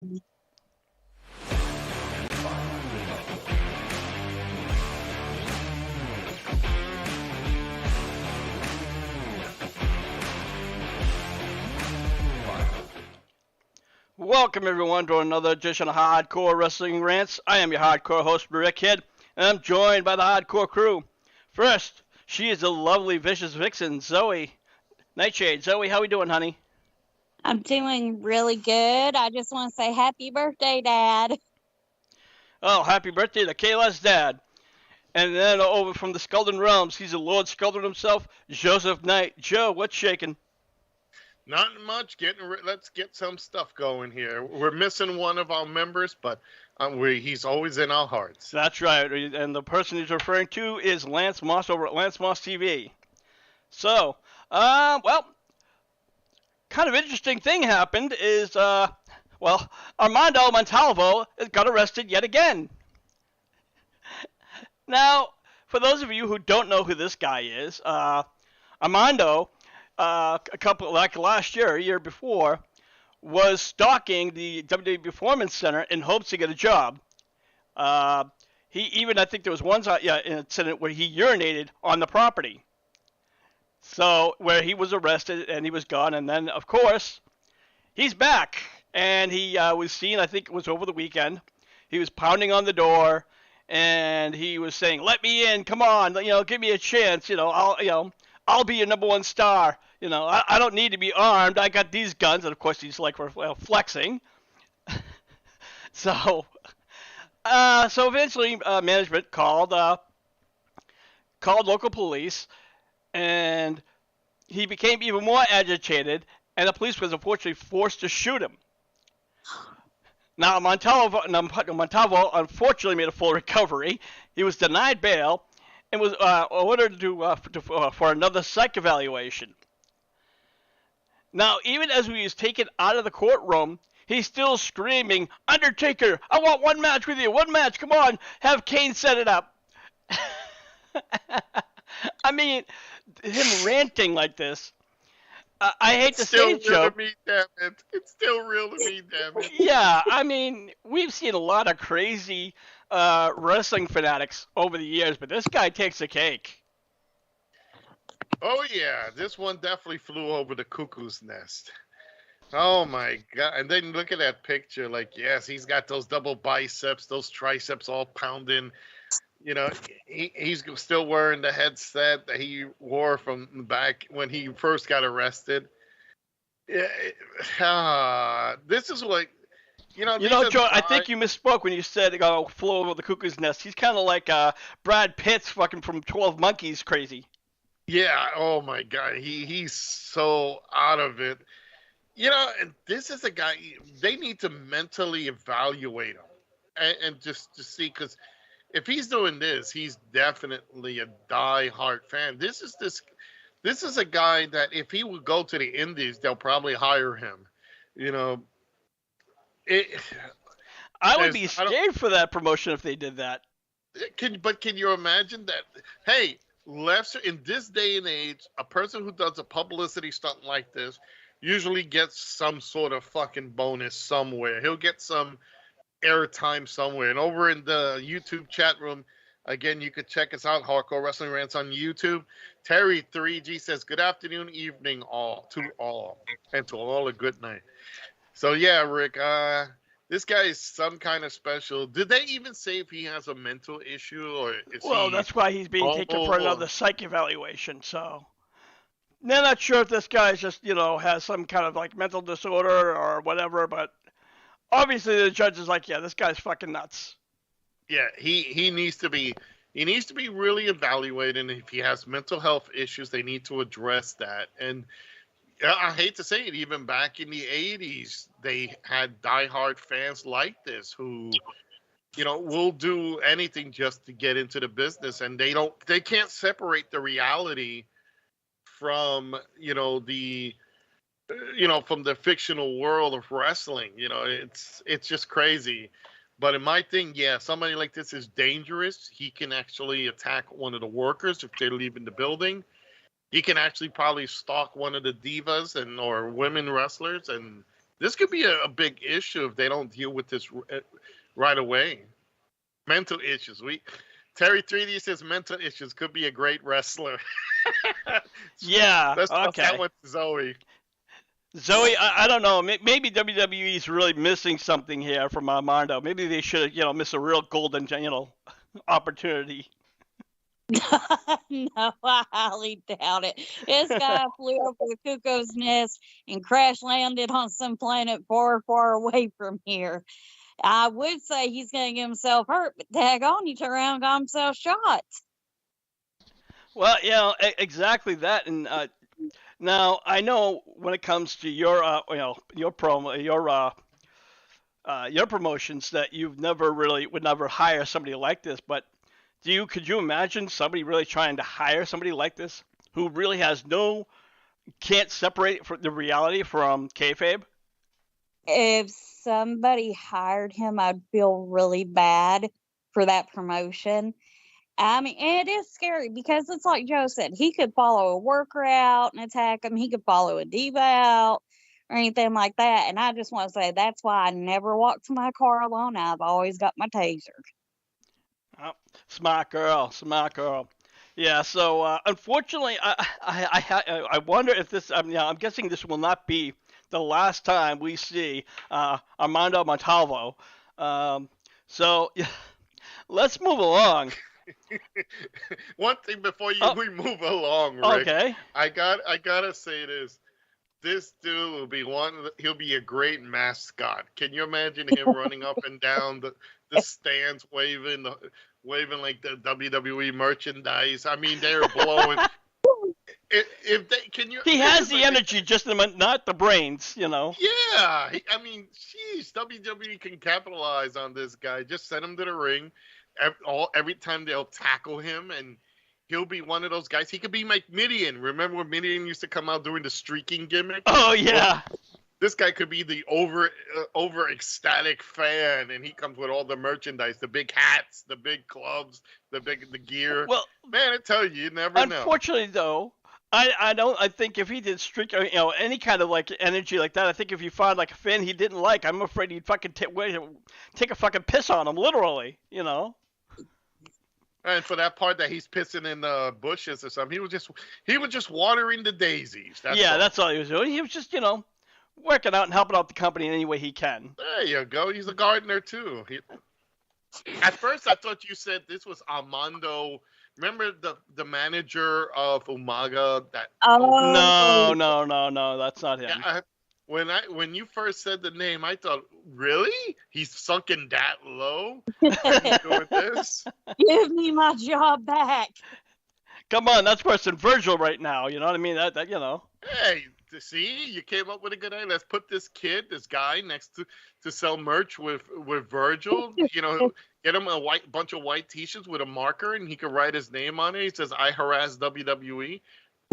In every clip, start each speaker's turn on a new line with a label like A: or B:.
A: Welcome everyone to another edition of Hardcore Wrestling Rants. I am your hardcore host, Rick Kid, and I'm joined by the hardcore crew. First, she is the lovely vicious vixen, Zoe Nightshade. Zoe, how we doing, honey?
B: I'm doing really good. I just want to say happy birthday, Dad.
A: Oh, happy birthday to Kayla's dad. And then over from the Skeldon Realms, he's the Lord Skeldon himself, Joseph Knight. Joe, what's shaking?
C: Not much. Let's get some stuff going here. We're missing one of our members, but he's always in our hearts.
A: That's right. And the person he's referring to is Lance Moss over at Lance Moss TV. So, well, kind of interesting thing happened is, Armando Montalvo got arrested yet again. Now, for those of you who don't know who this guy is, Armando, a year before, was stalking the WWE Performance Center in hopes to get a job. He even, I think there was one incident where he urinated on the property. So, where he was arrested and he was gone, and then, of course, he's back. And he was seen, I think it was over the weekend. He was pounding on the door, and he was saying, "Let me in, come on, give me a chance, I'll be your number one star. I don't need to be armed. I got these guns." And of course, he's like flexing. So eventually, management called local police, and he became even more agitated, and the police was unfortunately forced to shoot him. Now, Montalvo unfortunately made a full recovery. He was denied bail and was ordered for another psych evaluation. Now, even as he was taken out of the courtroom, he's still screaming, "Undertaker, I want one match with you, one match, come on, have Kane set it up." I mean, him ranting like this. I hate to say it, Joe.
C: It's still real to me, damn it.
A: Yeah, I mean, we've seen a lot of crazy wrestling fanatics over the years, but this guy takes the cake.
C: Oh, yeah. This one definitely flew over the cuckoo's nest. Oh, my God. And then look at that picture. Like, yes, he's got those double biceps, those triceps all pounding. He's still wearing the headset that he wore from back when he first got arrested. This is like,
A: Joe, I think you misspoke when you said flew over the cuckoo's nest. He's kind of like Brad Pitt's fucking from 12 Monkeys crazy.
C: Yeah, oh my God. He's so out of it. And this is a guy, they need to mentally evaluate him and just to see, because if he's doing this, he's definitely a die-hard fan. This is a guy that if he would go to the Indies, they'll probably hire him.
A: I would be scared for that promotion if they did that.
C: But can you imagine that? Hey, in this day and age, a person who does a publicity stunt like this usually gets some sort of fucking bonus somewhere. He'll get some airtime somewhere. And over in the YouTube chat room, again, you could check us out, Hardcore Wrestling Rants on YouTube. Terry 3G says, "Good afternoon, evening, to all, and to all a good night." So yeah, Rick, this guy is some kind of special. Did they even say if he has a mental issue or
A: that's why he's being taken for another psych evaluation. So they're not sure if this guy just has some kind of like mental disorder or whatever, but obviously the judge is like, yeah, this guy's fucking nuts.
C: Yeah, he needs to be really evaluated, and if he has mental health issues, they need to address that. And I hate to say it, even back in the 80s, they had diehard fans like this who, will do anything just to get into the business, and they can't separate the reality from, from the fictional world of wrestling. It's just crazy. But in my thing, yeah, somebody like this is dangerous. He can actually attack one of the workers if they're leaving the building. He can actually probably stalk one of the divas or women wrestlers, and This could be a big issue if they don't deal with this right away. Mental issues. Terry 3D says mental issues could be a great wrestler.
A: Yeah.
C: Let's talk
A: Okay.
C: that with Zoe.
A: Zoe, I don't know. Maybe WWE is really missing something here from Armando. Maybe they should, miss a real golden, opportunity.
B: No, I highly doubt it. This guy flew over the cuckoo's nest and crash landed on some planet far, far away from here. I would say he's going to get himself hurt, but daggone, he turned around and got himself shot.
A: Well, exactly that. And now I know when it comes to your, your promo, your promotions that you've never really would never hire somebody like this. But could you imagine somebody really trying to hire somebody like this who really can't separate the reality from kayfabe?
B: If somebody hired him, I'd feel really bad for that promotion. I mean, it is scary because it's like Joe said, he could follow a worker out and attack him. He could follow a diva out or anything like that. And I just want to say that's why I never walk to my car alone. I've always got my taser.
A: Oh, smart girl. Yeah. So unfortunately, I wonder if this. I'm guessing this will not be the last time we see Armando Montalvo. So let's move along.
C: One thing before we move along, Rick.
A: Okay.
C: I gotta say this. This dude will be he'll be a great mascot. Can you imagine him running up and down the stands waving like the WWE merchandise? I mean, they're blowing. He
A: has the energy, just not the brains,
C: Yeah, I mean, jeez, WWE can capitalize on this guy. Just send him to the ring. Every time they'll tackle him, and he'll be one of those guys. He could be like Midian. Remember when Midian used to come out doing the streaking gimmick?
A: Oh yeah.
C: Well, this guy could be the over ecstatic fan, and he comes with all the merchandise, the big hats, the big clubs, the gear.
A: Well,
C: man, I tell you never know.
A: Unfortunately, though, I think if he did streak, any kind of like energy like that, I think if you find like a fan he didn't like, I'm afraid he'd fucking take a fucking piss on him, literally,
C: And for that part that he's pissing in the bushes or something, he was just watering the daisies.
A: That's all he was doing. He was just, working out and helping out the company in any way he can.
C: There you go. He's a gardener too. At first, I thought you said this was Armando. Remember the manager of Umaga?
A: No, that's not him.
C: Yeah, when you first said the name, I thought, really? He's sunken that low? He's doing this?
B: Give me my job back.
A: Come on, that's worse than Virgil right now. You know what I mean? That.
C: Hey, see, you came up with a good idea. Let's put this guy next to sell merch with Virgil. Get him a bunch of white T-shirts with a marker, and he can write his name on it. He says, "I harass WWE."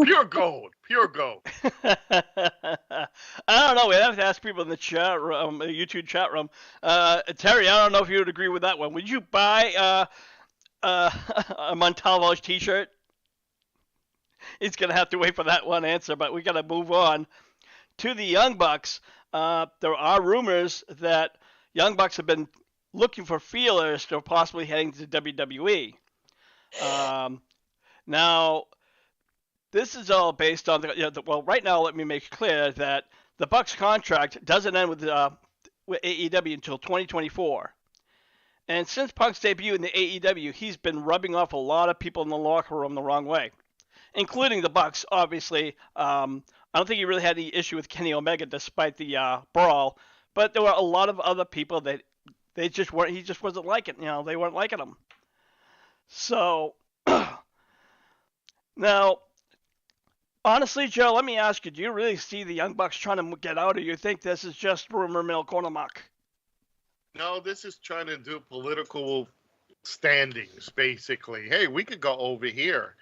C: Pure gold.
A: I don't know. We have to ask people in the chat room, YouTube chat room. Terry, I don't know if you would agree with that one. Would you buy a Montalvo's T-shirt? He's gonna have to wait for that one answer, but we gotta move on to the Young Bucks. There are rumors that Young Bucks have been looking for feelers to possibly heading to WWE. Now, this is all based on well, right now, let me make clear that the Bucks contract doesn't end with AEW until 2024. And since Punk's debut in the AEW, he's been rubbing off a lot of people in the locker room the wrong way, including the Bucks, obviously. I don't think he really had any issue with Kenny Omega despite the brawl, but there were a lot of other people that he just wasn't liking. They weren't liking him. So now, honestly, Joe, let me ask you: do you really see the Young Bucks trying to get out, or you think this is just rumor mill corner muck?
C: No, this is trying to do political standings, basically. Hey, we could go over here.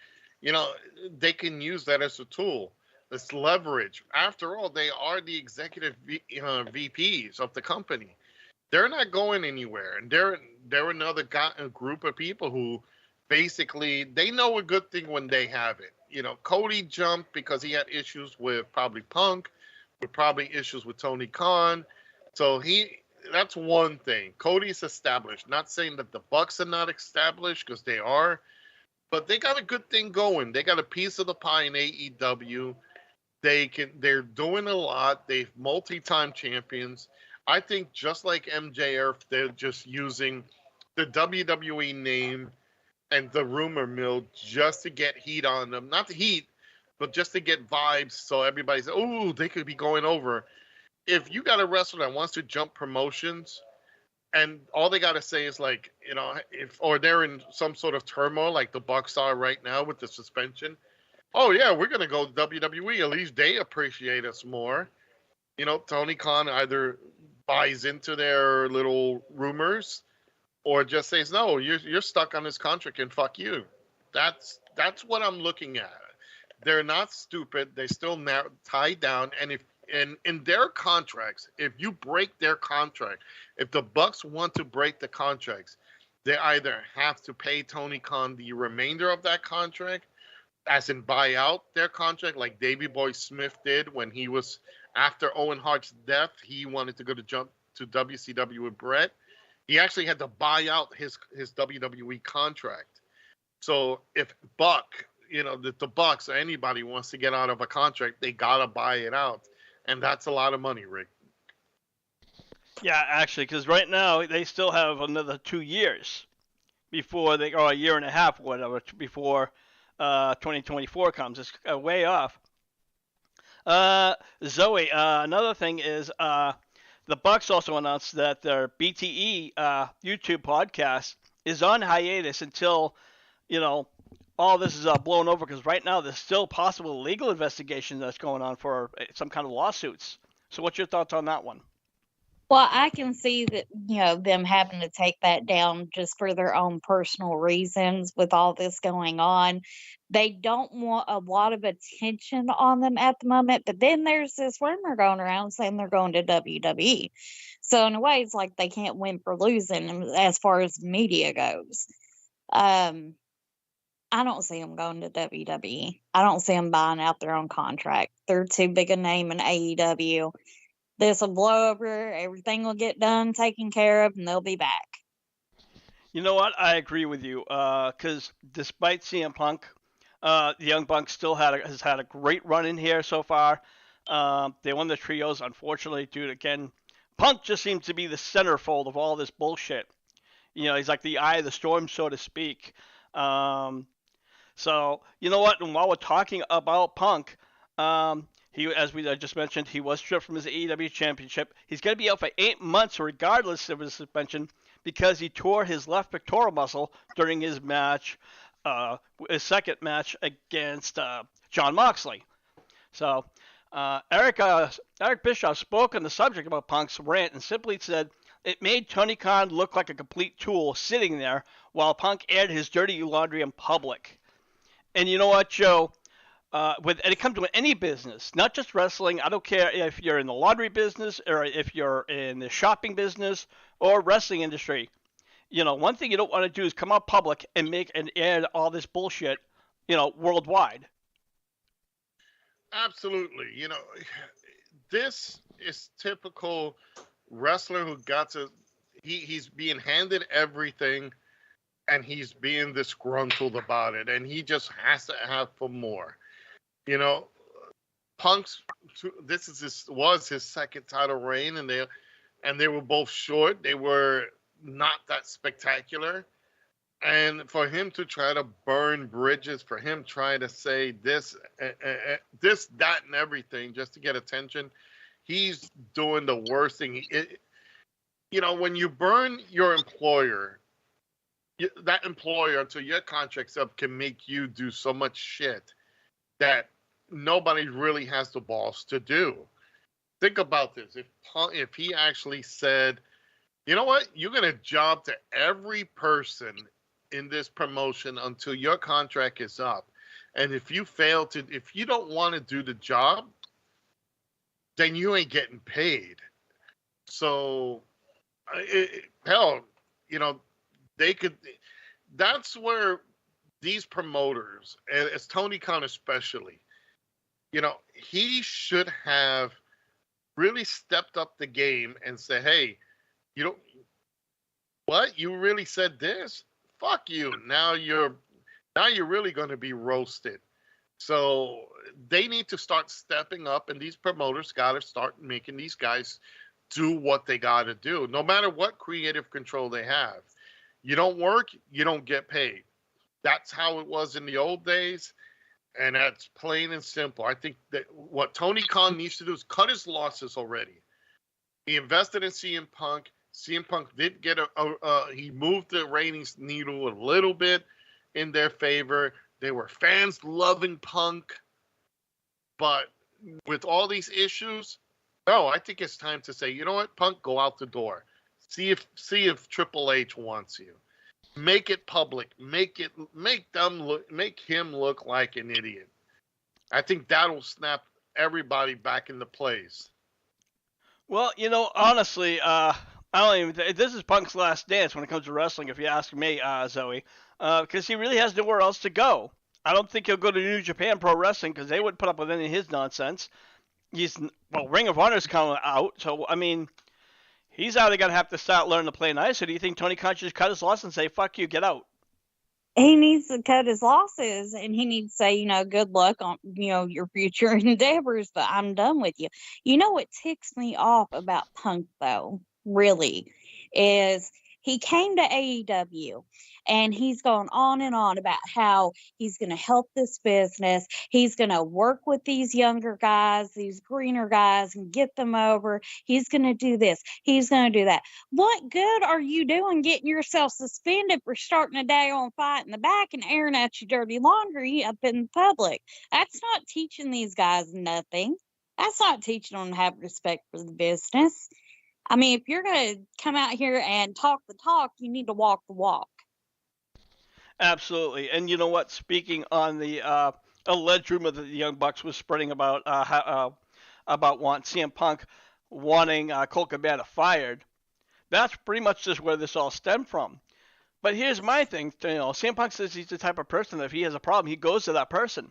C: They can use that as a tool. It's leverage. After all, they are the executive VPs of the company. They're not going anywhere, and they're another group of people who basically they know a good thing when they have it. Cody jumped because he had issues with probably Punk, with probably issues with Tony Khan. So that's one thing. Cody's established. Not saying that the Bucks are not established, because they are, but they got a good thing going. They got a piece of the pie in AEW. They're doing a lot. They've multi-time champions. I think just like MJF, they're just using the WWE name and the rumor mill just to get heat on them. Not the heat, but just to get vibes, so everybody's, oh, they could be going over. If you got a wrestler that wants to jump promotions, and all they got to say is like, or they're in some sort of turmoil like the Bucks are right now with the suspension. Oh yeah, we're gonna go to WWE. At least they appreciate us more. Tony Khan either buys into their little rumors, or just says, no, you're stuck on this contract and fuck you. That's what I'm looking at. They're not stupid. They still tied down, and in their contracts, if you break their contract, if the Bucks want to break the contracts, they either have to pay Tony Khan the remainder of that contract, as in buy out their contract, like Davey Boy Smith did when he was, after Owen Hart's death, he wanted to go to jump to WCW with Brett. He actually had to buy out his WWE contract. So if the Bucks or anybody wants to get out of a contract, they gotta buy it out, and that's a lot of money, Rick.
A: Yeah, actually, because right now they still have another 2 years before or a year and a half, whatever, before 2024 comes. It's way off. Zoe, another thing is the Bucks also announced that their BTE YouTube podcast is on hiatus until all this is blown over, because right now there's still possible legal investigation that's going on for some kind of lawsuits. So what's your thoughts on that one?
B: Well, I can see that, them having to take that down just for their own personal reasons with all this going on. They don't want a lot of attention on them at the moment, but then there's this rumor going around saying they're going to WWE. So in a way, it's like they can't win for losing as far as media goes. I don't see them going to WWE. I don't see them buying out their own contract. They're too big a name in AEW. This will blow over, everything will get done, taken care of, and they'll be back.
A: You know what? I agree with you. Because despite CM Punk, the Young Bucks still has had a great run in here so far. They won the trios, unfortunately, due to, again, Punk just seems to be the centerfold of all this bullshit. He's like the eye of the storm, so to speak. So, you know what? And while we're talking about Punk, as we just mentioned, he was stripped from his AEW championship. He's going to be out for 8 months regardless of his suspension, because he tore his left pectoral muscle during his match, his second match against Jon Moxley. So Eric Bischoff spoke on the subject about Punk's rant and simply said, it made Tony Khan look like a complete tool sitting there while Punk aired his dirty laundry in public. And you know what, Joe? And it comes to any business, not just wrestling. I don't care if you're in the laundry business or if you're in the shopping business or wrestling industry. One thing you don't want to do is come out public and air all this bullshit, worldwide.
C: Absolutely. This is typical wrestler who he's being handed everything, and he's being disgruntled about it, and he just has to have for more. Punk's was his second title reign, and they were both short. They were not that spectacular. And for him to try to burn bridges, for him trying to say this, that, and everything just to get attention, he's doing the worst thing. When you burn your employer, that employer until your contract's up can make you do so much shit that nobody really has the balls to do. Think about this. If he actually said, you know what, you're going to job to every person in this promotion until your contract is up. And if you don't want to do the job, then you ain't getting paid. So, they could, that's where these promoters, and it's Tony Khan especially, he should have really stepped up the game and said, "Hey, you don't what? You really said this? Fuck you. Now you're really going to be roasted." So they need to start stepping up, and these promoters got to start making these guys do what they got to do, no matter what creative control they have. You don't work, you don't get paid. That's how it was in the old days, and that's plain and simple. I think that what Tony Khan needs to do is cut his losses already. He invested in CM Punk. CM Punk did get he moved the ratings needle a little bit in their favor. They were fans loving Punk, but with all these issues, no, I think it's time to say, you know what, Punk, go out the door. See if Triple H wants you. Make it public. Make him look like an idiot. I think that'll snap everybody back into place.
A: Well, honestly, I don't even. This is Punk's last dance when it comes to wrestling, if you ask me, Zoe, because he really has nowhere else to go. I don't think he'll go to New Japan Pro Wrestling because they wouldn't put up with any of his nonsense. Ring of Honor's coming out, so I mean, he's either gonna have to start learning to play nice, or do you think Tony Khan should just cut his loss and say, "Fuck you, get out"?
B: He needs to cut his losses, and he needs to say, good luck on, your future endeavors, but I'm done with you. What ticks me off about Punk, though, really, is he came to AEW, and he's gone on and on about how he's going to help this business. He's going to work with these younger guys, these greener guys, and get them over. He's going to do this. He's going to do that. What good are you doing getting yourself suspended for starting a day on fight in the back and airing out your dirty laundry up in public? That's not teaching these guys nothing. That's not teaching them to have respect for the business. I mean, if you're going to come out here and talk the talk, you need to walk the walk.
A: Absolutely. And you know what? Speaking on the alleged rumor that the Young Bucks was spreading about CM Punk wanting Colt Cabana fired, that's pretty much just where this all stemmed from. But here's my thing. CM Punk says he's the type of person that if he has a problem, he goes to that person.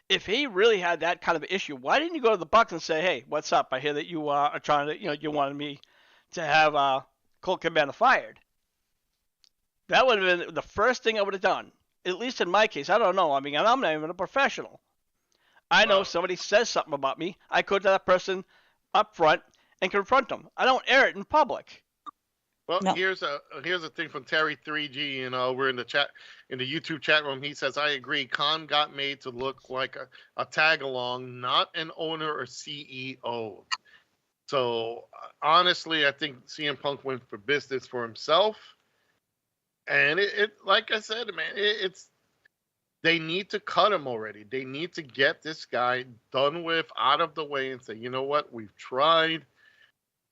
A: If he really had that kind of issue, why didn't you go to the Bucks and say, "Hey, what's up? I hear that you are trying to, you wanted me to have Colt Cabana fired." That would have been the first thing I would have done. At least in my case, I don't know. I mean, I'm not even a professional. I know somebody says something about me, I go to that person up front and confront them. I don't air it in public.
C: Well, no. Here's a thing from Terry 3G. We're in the YouTube chat room. He says, "I agree. Khan got made to look like a tag along, not an owner or CEO." So honestly, I think CM Punk went for business for himself, and it like I said, man, it's they need to cut him already. They need to get this guy done with, out of the way, and say, you know what, we've tried.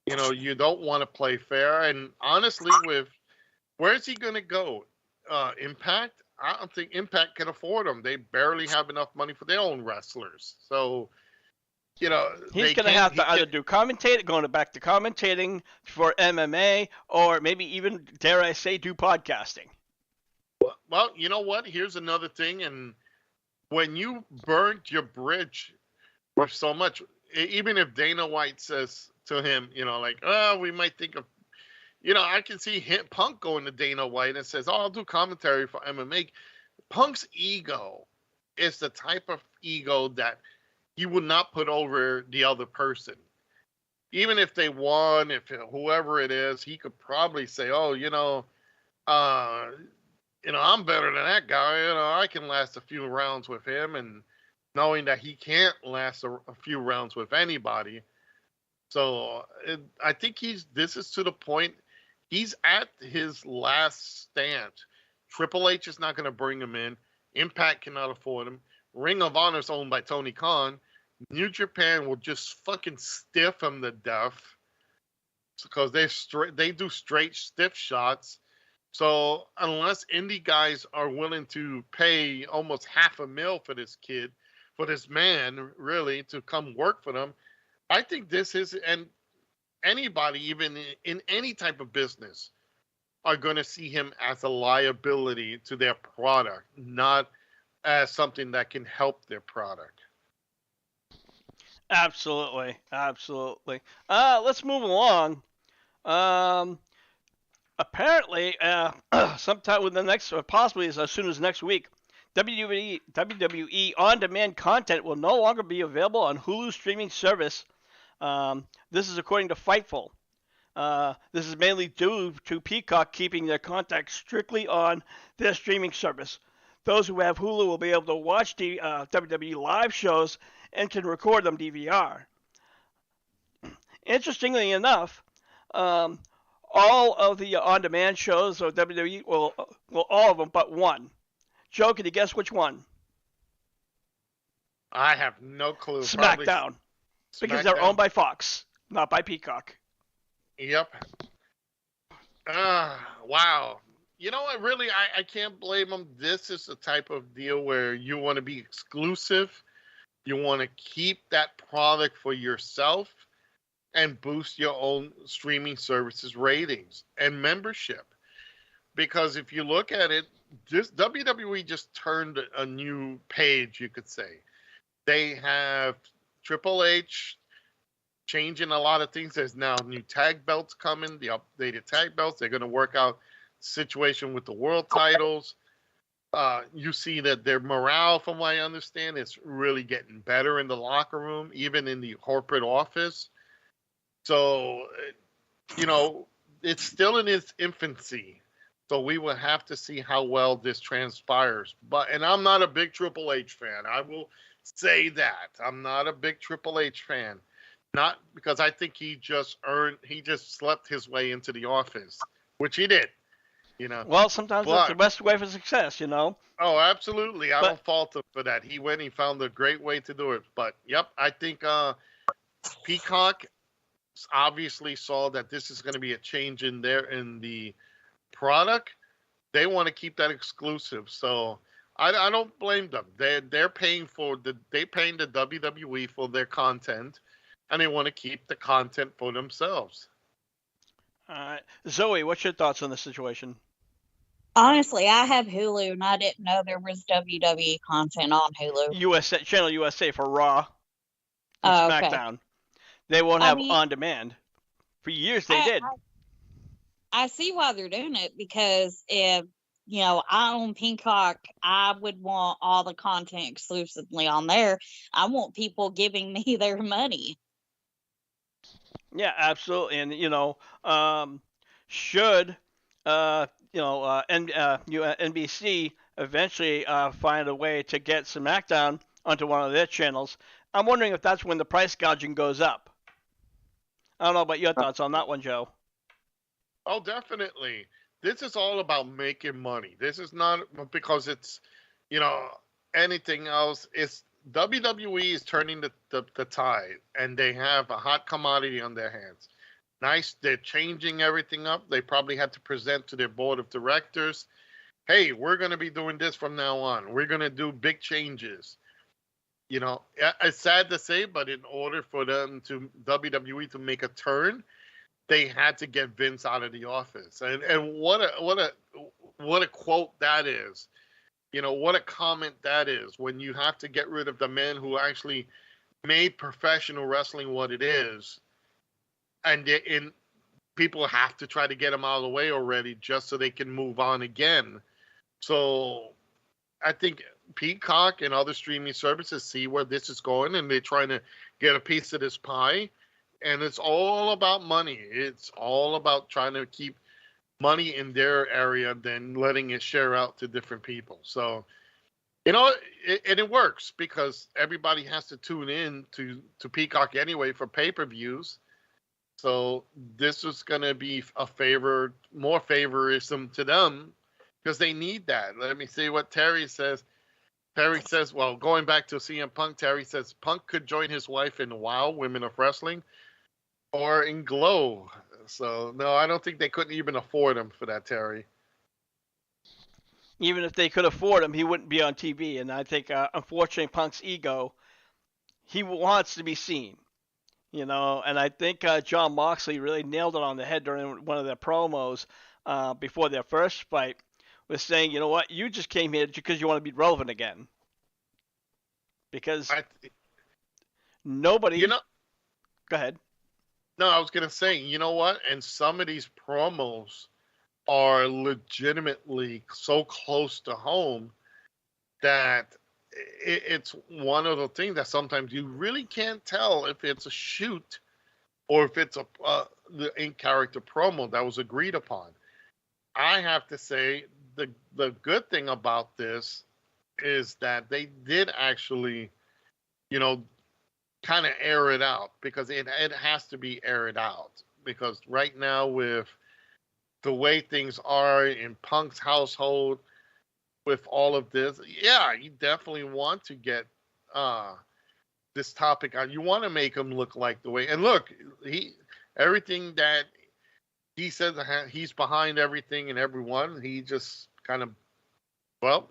C: You don't want to play fair. And honestly, where's he going to go? Impact? I don't think Impact can afford him. They barely have enough money for their own wrestlers. So,
A: he's going to have to either do going back to commentating for MMA, or maybe even, dare I say, do podcasting.
C: Well, you know what? Here's another thing. And when you burnt your bridge for so much, even if Dana White says to him, we might think of, I can see Punk going to Dana White and says, I'll do commentary for MMA. Punk's ego is the type of ego that he would not put over the other person. Even if they won, if whoever it is, he could probably say, I'm better than that guy. I can last a few rounds with him, and knowing that he can't last a few rounds with anybody. So I think this is to the point, he's at his last stand. Triple H is not going to bring him in. Impact cannot afford him. Ring of Honor is owned by Tony Khan. New Japan will just fucking stiff him to death because they do straight stiff shots. So unless indie guys are willing to pay almost $500,000 for this kid, for this man, really, to come work for them, I think this is, and anybody, even in any type of business, are going to see him as a liability to their product, not as something that can help their product.
A: Absolutely, absolutely. Let's move along. Um, apparently, sometime within the next, or possibly as soon as next week, WWE on-demand content will no longer be available on Hulu streaming service. This is according to Fightful. This is mainly due to Peacock keeping their content strictly on their streaming service. Those who have Hulu will be able to watch the WWE live shows and can record them DVR. Interestingly enough, um, all of the on-demand shows of WWE, well, all of them but one. Joe, can you guess which one?
C: I have no clue. Probably
A: SmackDown, because they're
C: SmackDown.
A: owned by Fox, not by Peacock.
C: Yep. Wow. You know what? Really, I can't blame them. This is the type of deal where you want to be exclusive. You want to keep that product for yourself and boost your own streaming services ratings and membership. Because if you look at it, this WWE just turned a new page, you could say. They have Triple H changing a lot of things. There's now new tag belts coming, the updated tag belts. They're going to work out the situation with the world titles. You see that their morale, from what I understand, is really getting better in the locker room, even in the corporate office. So, you know, it's still in its infancy. So we will have to see how well this transpires. And I'm not a big Triple H fan. I will say that. I'm not a big Triple H fan. Not because I think he just slept his way into the office, which he did, you know.
A: Well, sometimes that's the
C: But,
A: best way for success, you know.
C: oh, absolutely. I
A: But
C: don't fault him for that. He found a great way to do it. But, yep, I think Peacock obviously saw that this is going to be a change in the product. They want to keep that exclusive. So I don't blame them. They're paying the WWE for their content, and they want to keep the content for themselves.
A: Zoe, what's your thoughts on the situation?
B: Honestly, I have Hulu and I didn't know there was WWE content on Hulu.
A: Channel USA for Raw and
B: Oh, okay.
A: SmackDown. They won't
B: I
A: have
B: mean,
A: on demand. For years they
B: I,
A: did.
B: I see why they're doing it because if I own Peacock, I would want all the content exclusively on there. I want people giving me their money.
A: Yeah, absolutely. And should NBC eventually find a way to get SmackDown onto one of their channels, I'm wondering if that's when the price gouging goes up. I don't know about your thoughts on that one, Joe.
C: Oh, definitely. This is all about making money. This is not because it's, you know, anything else. It's WWE is turning the tide, and they have a hot commodity on their hands. Nice. They're changing everything up. They probably had to present to their board of directors, hey, we're going to be doing this from now on. We're going to do big changes. You know, it's sad to say, but in order for WWE to make a turn, they had to get Vince out of the office. And what a quote that is. You know, what a comment that is when you have to get rid of the man who actually made professional wrestling what it is. And people have to try to get him out of the way already just so they can move on again. So I think Peacock and other streaming services see where this is going, and they're trying to get a piece of this pie. And it's all about money. It's all about trying to keep money in their area than letting it share out to different people. So, you know, it works because everybody has to tune in to Peacock anyway for pay-per-views. So this is going to be more favorism to them because they need that. Let me see what Terry says. Terry says, well, going back to CM Punk, Terry says Punk could join his wife in WOW, Women of Wrestling, or in Glow. So, no, I don't think they couldn't even afford him for that, Terry.
A: Even if they could afford him, he wouldn't be on TV. And I think, unfortunately, Punk's ego, he wants to be seen. You know, and I think John Moxley really nailed it on the head during one of their promos before their first fight, was saying, you know what, you just came here because you want to be relevant again. Because Nobody.
C: You know,
A: Go ahead.
C: no, I was gonna say, you know what? And some of these promos are legitimately so close to home that it's one of the things that sometimes you really can't tell if it's a shoot or if it's a the in character promo that was agreed upon. I have to say the good thing about this is that they did actually, you know, kind of air it out because it has to be aired out because right now with the way things are in Punk's household with all of this, yeah, you definitely want to get uh this topic on. You want to make him look like the way, and look, he everything that he says he's behind everything and everyone. He just kind of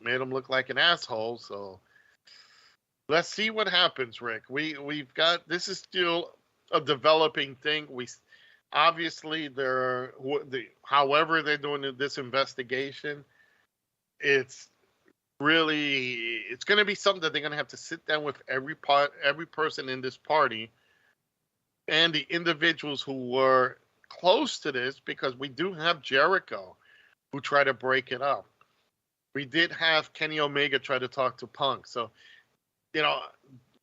C: made him look like an asshole. So let's see what happens, Rick. We've got this is still a developing thing. We obviously however they're doing this investigation, it's going to be something that they're going to have to sit down with every person in this party and the individuals who were close to this, because we do have Jericho who tried to break it up. We did have Kenny Omega try to talk to Punk. So, you know,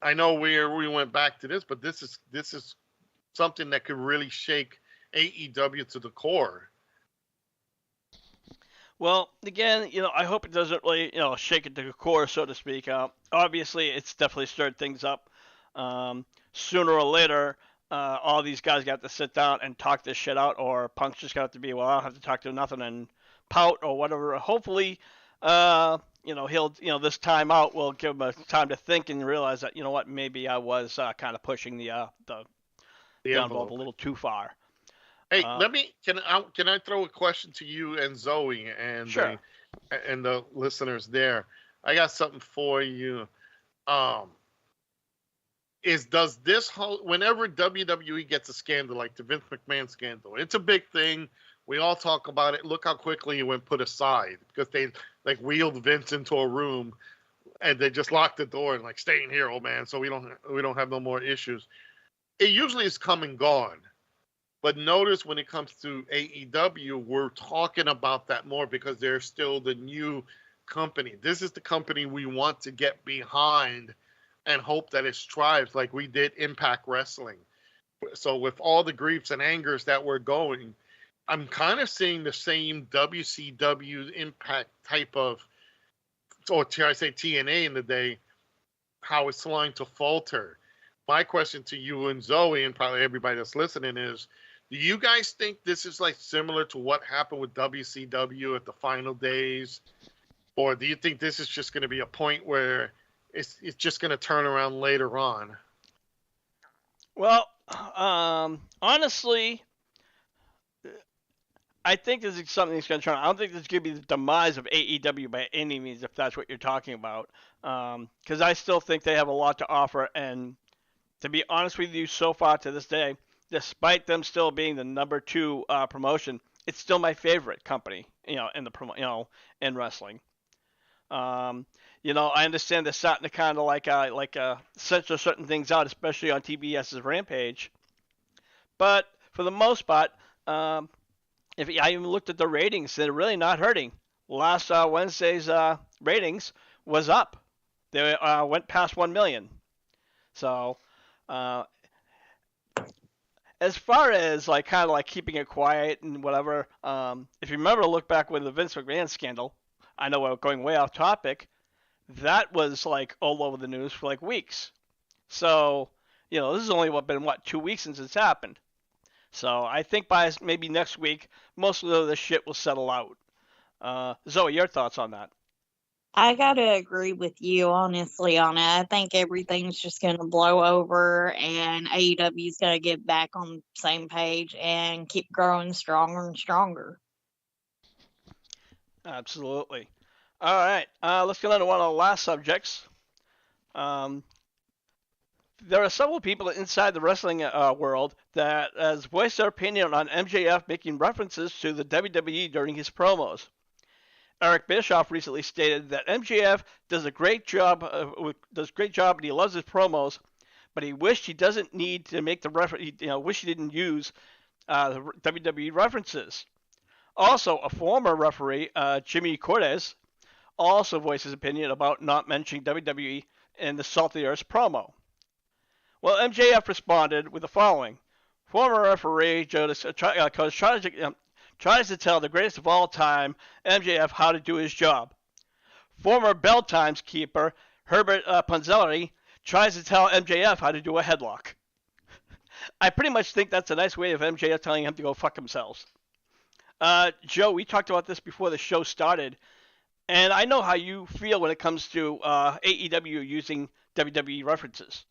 C: I know we went back to this, but this is something that could really shake AEW to the core.
A: Well, again, I hope it doesn't really, shake it to the core, so to speak. Obviously, it's definitely stirred things up. Sooner or later, all these guys got to sit down and talk this shit out, or Punk's just got to be, well, I don't have to talk to nothing and pout or whatever. Hopefully, he'll, this time out will give him a time to think and realize that, what, maybe I was kind of pushing the envelope a little too far.
C: Hey, can I throw a question to you and Zoe and
A: sure.
C: the listeners there? I got something for you. Does this whole, whenever WWE gets a scandal like the Vince McMahon scandal, it's a big thing. We all talk about it. Look how quickly it went put aside because they wheeled Vince into a room and they just locked the door and stay in here, old man, so we don't have no more issues. It usually is come and gone. But notice when it comes to AEW, we're talking about that more because they're still the new company. This is the company we want to get behind and hope that it strives like we did Impact Wrestling. So with all the griefs and angers that we're going, I'm kind of seeing the same WCW Impact type of, or I say TNA in the day, how it's starting to falter. My question to you and Zoe and probably everybody that's listening is, do you guys think this is similar to what happened with WCW at the final days? Or do you think this is just going to be a point where it's just going to turn around later on?
A: Well, honestly, I think this is something that's going to turn. I don't think this is going to be the demise of AEW by any means, if that's what you're talking about. Because I still think they have a lot to offer, and to be honest with you, so far to this day, despite them still being the number 2 promotion, it's still my favorite company, in the in wrestling. I understand they're starting to kind of censor certain things out, especially on TBS's Rampage. But for the most part, if I even looked at the ratings, they're really not hurting. Last Wednesday's ratings was up. They went past 1 million. So, as far as kind of keeping it quiet and whatever, if you remember, look back with the Vince McMahon scandal. I know we're going way off topic. That was all over the news for weeks. So, this has only been 2 weeks since it's happened. So I think by maybe next week, most of this shit will settle out. Zoe, your thoughts on that?
B: I gotta agree with you, honestly, on it. I think everything's just gonna blow over, and AEW is gonna get back on the same page and keep growing stronger and stronger.
A: Absolutely. All right, let's get on to one of the last subjects. There are several people inside the wrestling world that has voiced their opinion on MJF making references to the WWE during his promos. Eric Bischoff recently stated that MJF does a great job, and he loves his promos, but he wished he doesn't need to make the reference. Wish he didn't use the WWE references. Also, a former referee, Jimmy Cortez, also voiced his opinion about not mentioning WWE in the Salty Earth promo. Well, MJF responded with the following. Former referee tries to tell the greatest of all time, MJF, how to do his job. Former Bell Times keeper, Herbert Ponzelli, tries to tell MJF how to do a headlock. I pretty much think that's a nice way of MJF telling him to go fuck himself. Joe, we talked about this before the show started, and I know how you feel when it comes to AEW using WWE references.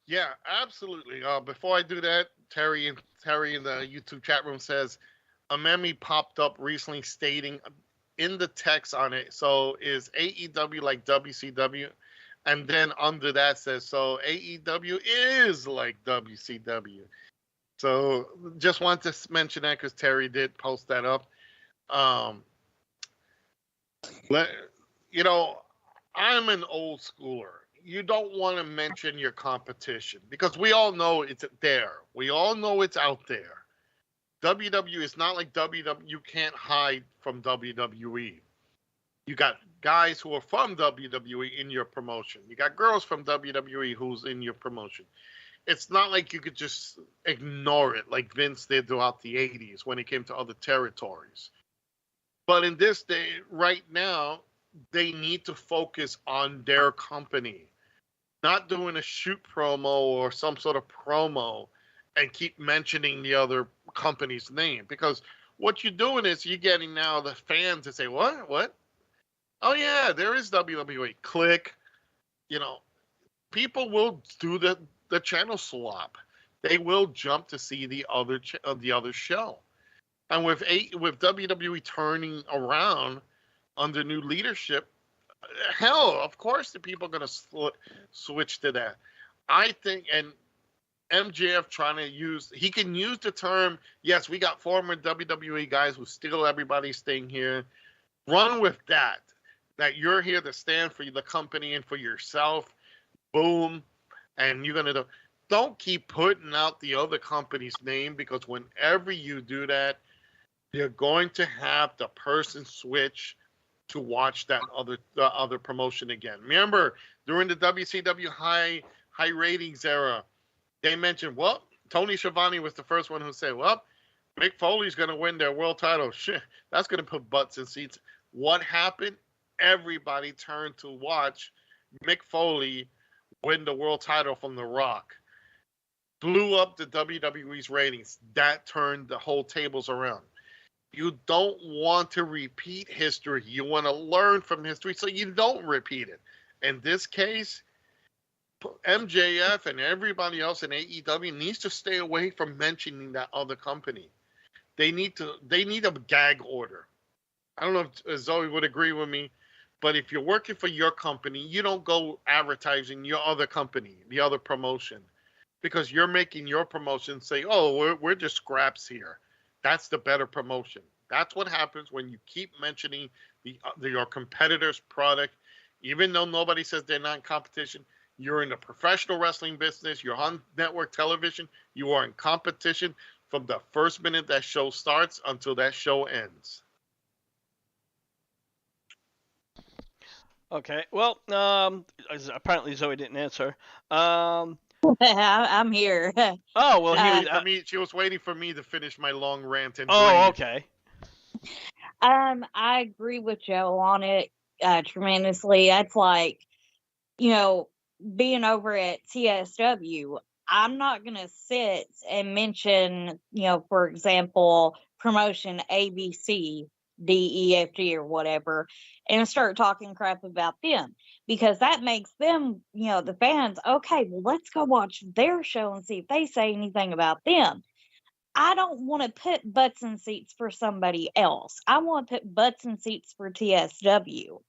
C: Yeah, absolutely. Before I do that, Terry in the YouTube chat room says a meme popped up recently stating in the text on it, so is AEW like WCW? And then under that says, so AEW is like WCW. So just want to mention that because Terry did post that up. I'm an old schooler. You don't want to mention your competition because we all know it's there. We all know it's out there. WWE is not like WWE. You can't hide from WWE. You got guys who are from WWE in your promotion. You got girls from WWE who's in your promotion. It's not like you could just ignore it like Vince did throughout the 80s when it came to other territories. But in this day, right now, they need to focus on their company, not doing a shoot promo or some sort of promo and keep mentioning the other company's name. Because what you're doing is you're getting now the fans to say, what? Oh, yeah, there is WWE. Click. People will do the channel swap. They will jump to see the other show. And with WWE turning around under new leadership, hell, of course the people are going to switch to that. I think, and MJF he can use the term, yes, we got former WWE guys who steal everybody's thing here. Run with that you're here to stand for the company and for yourself. Boom. And you're going to don't keep putting out the other company's name, because whenever you do that, you're going to have the person switch to watch the other promotion again. Remember, during the WCW high ratings era, they mentioned, Tony Schiavone was the first one who said, Mick Foley's going to win their world title. Shit, that's going to put butts in seats. What happened? Everybody turned to watch Mick Foley win the world title from The Rock. Blew up the WWE's ratings. That turned the whole tables around. You don't want to repeat history. You want to learn from history so you don't repeat it. In this case, MJF and everybody else in AEW needs to stay away from mentioning that other company. They need a gag order. I don't know if Zoe would agree with me, but if you're working for your company, you don't go advertising your other company, the other promotion, because you're making your promotion say, we're just scraps here. That's the better promotion. That's what happens when you keep mentioning your competitor's product. Even though nobody says they're not in competition, you're in the professional wrestling business, you're on network television, you are in competition from the first minute that show starts until that show ends.
A: Okay, well, apparently Zoe didn't answer.
B: I'm here.
A: Oh, well,
C: she was waiting for me to finish my long rant and
A: okay.
B: I agree with Joe on it tremendously. That's like, being over at TSW, I'm not going to sit and mention, for example, promotion ABC, DEFG or whatever, and start talking crap about them, because that makes them, the fans, okay, well, let's go watch their show and see if they say anything about them. I don't want to put butts in seats for somebody else. I want to put butts in seats for TSW.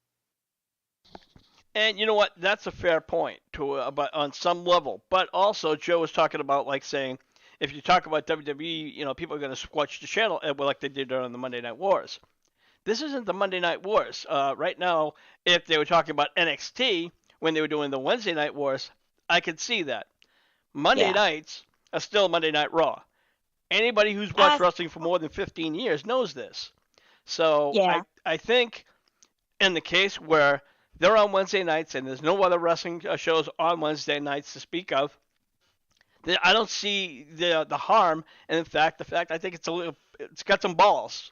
A: And you know what? That's a fair point but on some level. But also, Joe was talking about saying, if you talk about WWE, people are going to watch the channel like they did during the Monday Night Wars. This isn't the Monday Night Wars. Right now, if they were talking about NXT, when they were doing the Wednesday Night Wars, I could see that. Monday
B: Yeah.
A: nights are still Monday Night Raw. Anybody who's watched wrestling for more than 15 years knows this. So
B: Yeah.
A: I think in the case where they're on Wednesday nights and there's no other wrestling shows on Wednesday nights to speak of, I don't see the harm. And in fact, I think it's got some balls.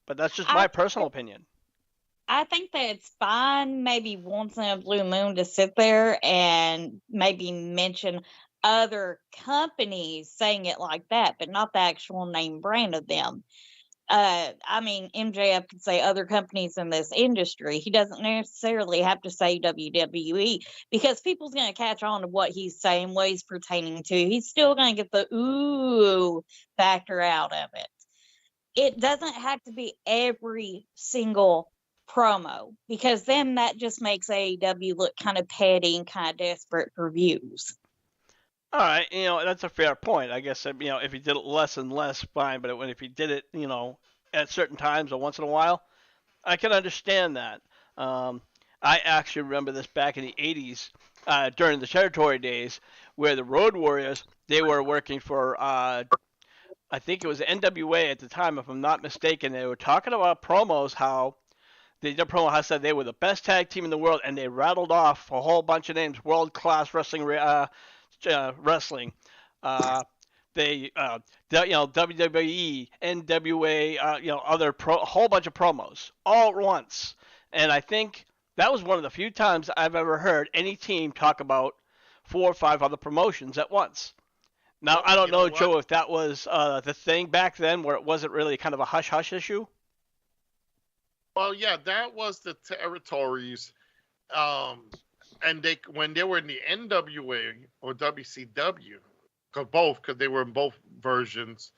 A: But that's just my personal opinion.
B: I think that it's fine maybe once in a blue moon to sit there and maybe mention other companies saying it like that, but not the actual name brand of them. I mean, MJF could say other companies in this industry. He doesn't necessarily have to say WWE because people's going to catch on to what he's saying, what he's pertaining to. He's still going to get the ooh factor out of it. It doesn't have to be every single promo because then that just makes AEW look kind of petty and kind of desperate for views.
A: All right, that's a fair point. I guess if he did it less and less, fine. But if he did it, at certain times or once in a while, I can understand that. I actually remember this back in the '80s during the territory days, where the Road Warriors they were working for. I think it was NWA at the time, if I'm not mistaken. They were talking about promos, how they did a promo how said they were the best tag team in the world, and they rattled off a whole bunch of names, world-class wrestling, wrestling. They, WWE, NWA, a whole bunch of promos all at once, and I think that was one of the few times I've ever heard any team talk about 4 or 5 other promotions at once. Now, I don't know, Joe, if that was the thing back then where it wasn't really kind of a hush-hush issue.
C: Well, yeah, that was the territories. And when they were in the NWA or WCW, because they were in both versions,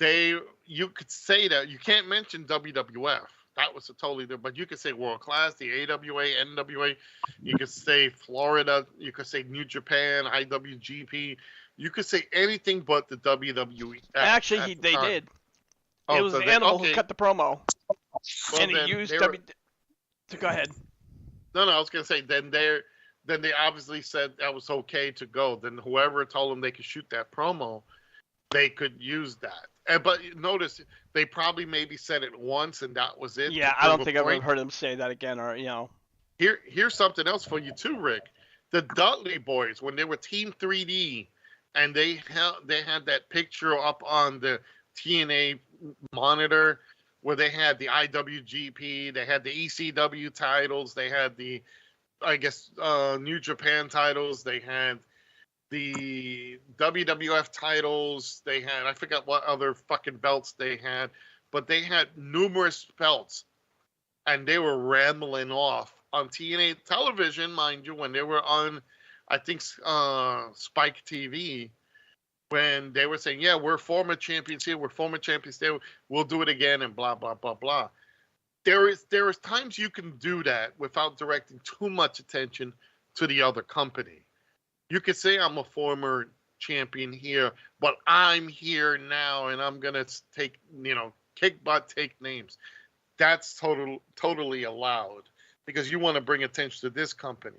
C: you could say that. You can't mention WWF. That was a totally different. But you could say World Class, the AWA, NWA. You could say Florida. You could say New Japan, IWGP. You could say anything but the WWE.
A: Actually, they did. It was the Animal who cut the promo. Well, and he used go ahead.
C: No, I was gonna say then they obviously said that was okay to go. Then whoever told them they could shoot that promo, they could use that. But notice they probably maybe said it once and that was it.
A: Yeah, I don't think I've ever heard them say that again, or
C: Here's something else for you too, Rick. The Dudley Boys, when they were Team 3D, and they had that picture up on the TNA monitor where they had the IWGP, they had the ECW titles, they had the, I guess, New Japan titles, they had the WWF titles, they had, I forgot what other fucking belts they had, but they had numerous belts, and they were rambling off on TNA television, mind you, when they were on, I think, Spike TV, when they were saying, yeah, we're former champions here, we're former champions there, we'll do it again, and blah, blah, blah, blah. There is times you can do that without directing too much attention to the other company. You could say, I'm a former champion here, but I'm here now, and I'm going to take, kick butt, take names. That's totally allowed, because you want to bring attention to this company.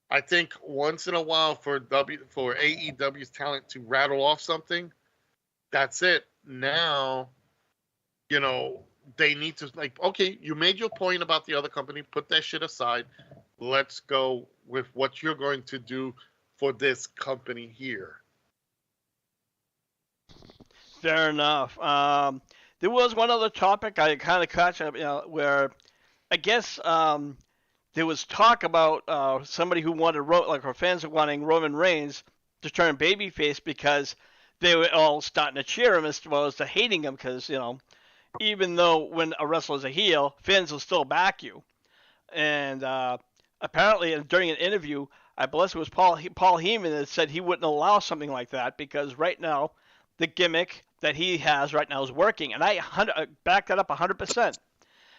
C: I think once in a while for AEW's talent to rattle off something, that's it. Now, they need to, okay, you made your point about the other company. Put that shit aside. Let's go with what you're going to do for this company here.
A: Fair enough. There was one other topic I kind of caught, where I guess there was talk about somebody who wanted, or fans wanting Roman Reigns to turn babyface because they were all starting to cheer him as well as to hating him because, even though when a wrestler's a heel, fans will still back you. And apparently during an interview, I believe it was Paul Heyman that said he wouldn't allow something like that because right now the gimmick that he has right now is working. And I back that up 100%.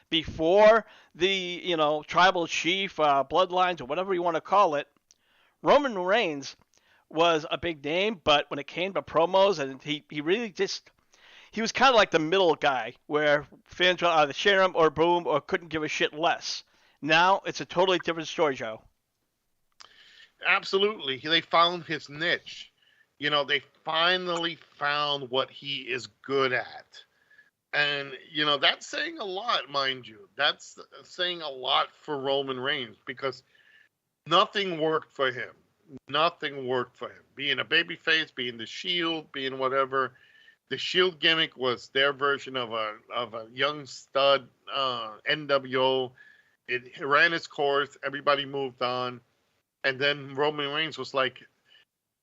A: Before the, tribal chief, bloodlines, or whatever you want to call it, Roman Reigns was a big name, but when it came to promos, and he really just, he was kind of like the middle guy, where fans would either cheer him or boo him or couldn't give a shit less. Now, it's a totally different story, Joe.
C: Absolutely. They found his niche. You know, they finally found what he is good at. And, you know, that's saying a lot, mind you. That's saying a lot for Roman Reigns because nothing worked for him. Nothing worked for him. Being a babyface, being the Shield, being whatever. The Shield gimmick was their version of a young stud NWO. It ran its course. Everybody moved on, and then Roman Reigns was like,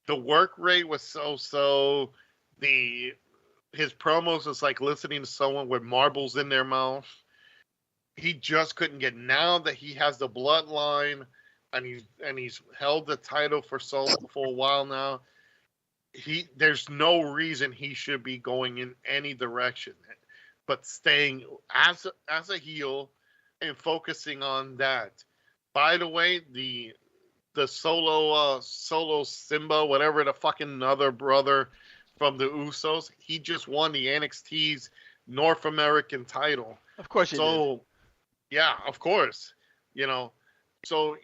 C: the work rate was so. The His promos was like listening to someone with marbles in their mouth. He just couldn't get. Now that he has the bloodline, and he's held the title for a while now, there's no reason he should be going in any direction, but staying as a heel and focusing on that. By the way, the solo Simba, whatever the fucking other brother from the Usos, he just won the NXT's North American title.
A: Of course he did.
C: Yeah, of course. You know, so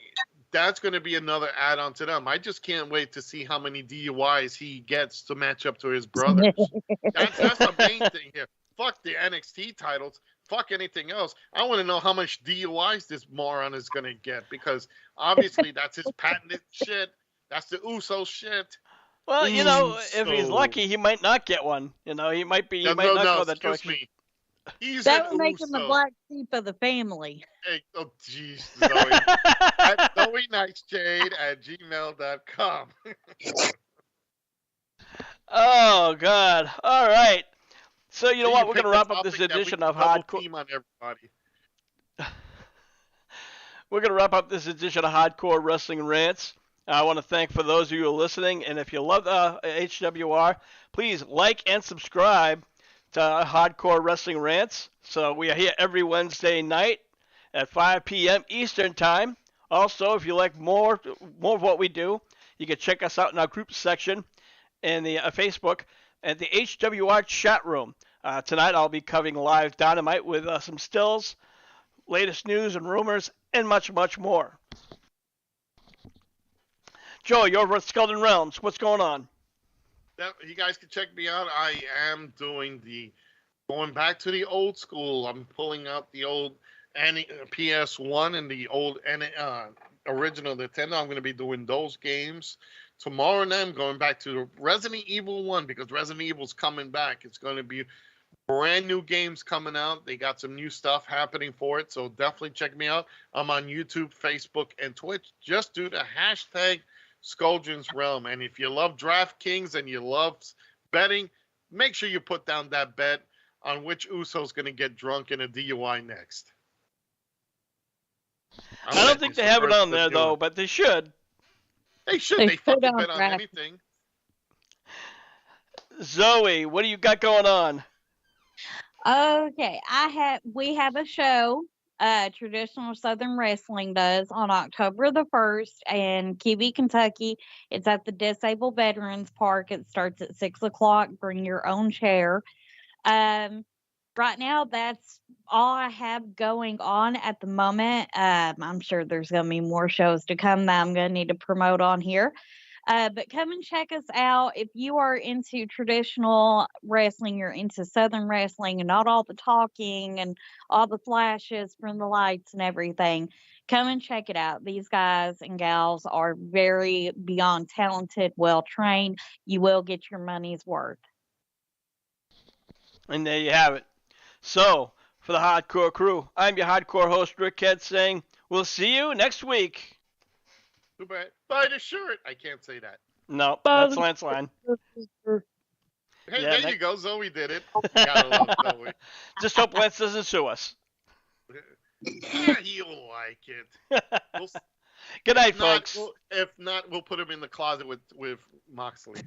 C: that's going to be another add-on to them. I just can't wait to see how many DUIs he gets to match up to his brothers. That's the main thing here. Fuck the NXT titles. Fuck anything else. I want to know how much DUIs this moron is going to get, because obviously that's his patented shit. That's the Uso shit.
A: Well, you know, if he's lucky, he might not get one. You know, he might not go that direction.
C: Me. He's
B: that would make him the black sheep of the family.
C: Hey, oh, jeez, Zoe. At ZoeNightsJade@gmail.com.
A: Oh, God. All right. So, you know what? We're going to wrap up this edition of Hardcore.
C: On everybody.
A: We're going to wrap up this edition of Hardcore Wrestling Rants. I want to thank for those of you who are listening. And if you love HWR, please like and subscribe to Hardcore Wrestling Rants. So we are here every Wednesday night at 5 p.m. Eastern Time. Also, if you like more of what we do, you can check us out in our group section in the Facebook at the HWR chat room. Tonight I'll be covering live Dynamite with some stills, latest news and rumors, and much, much more. Joe, you're over at Skeleton Realms. What's going on?
C: You guys can check me out. I am going back to the old school. I'm pulling out the old PS1 and the old original Nintendo. I'm going to be doing those games. Tomorrow night, I'm going back to Resident Evil 1 because Resident Evil's coming back. It's going to be brand new games coming out. They got some new stuff happening for it, so definitely check me out. I'm on YouTube, Facebook, and Twitch. Just do the hashtag Skuldrin's Realm. And if you love DraftKings and you love betting, make sure you put down that bet on which Uso's going to get drunk in a DUI next.
A: I don't think they have it on there, though, but they should.
C: They should. They fucking bet on anything.
A: Zoe, what do you got going on?
B: Okay, we have a show, Traditional Southern Wrestling does, on October the 1st in Kiwi, Kentucky. It's at the Disabled Veterans Park. It starts at 6 o'clock. Bring your own chair. Right now, that's all I have going on at the moment. I'm sure there's going to be more shows to come that I'm going to need to promote on here. But come and check us out. If you are into traditional wrestling, you're into Southern wrestling and not all the talking and all the flashes from the lights and everything, come and check it out. These guys and gals are very beyond talented, well-trained. You will get your money's worth.
A: And there you have it. So, for the Hardcore Crew, I'm your Hardcore host, Rick Head, saying we'll see you next week.
C: Too bad. Buy the shirt. I can't say that.
A: No, that's Lance Line.
C: Hey, yeah, there you go. Zoe did it. Gotta love Zoe.
A: Just hope Lance doesn't sue us.
C: Yeah, he'll like it.
A: Good night, folks.
C: If not, we'll put him in the closet with Moxley.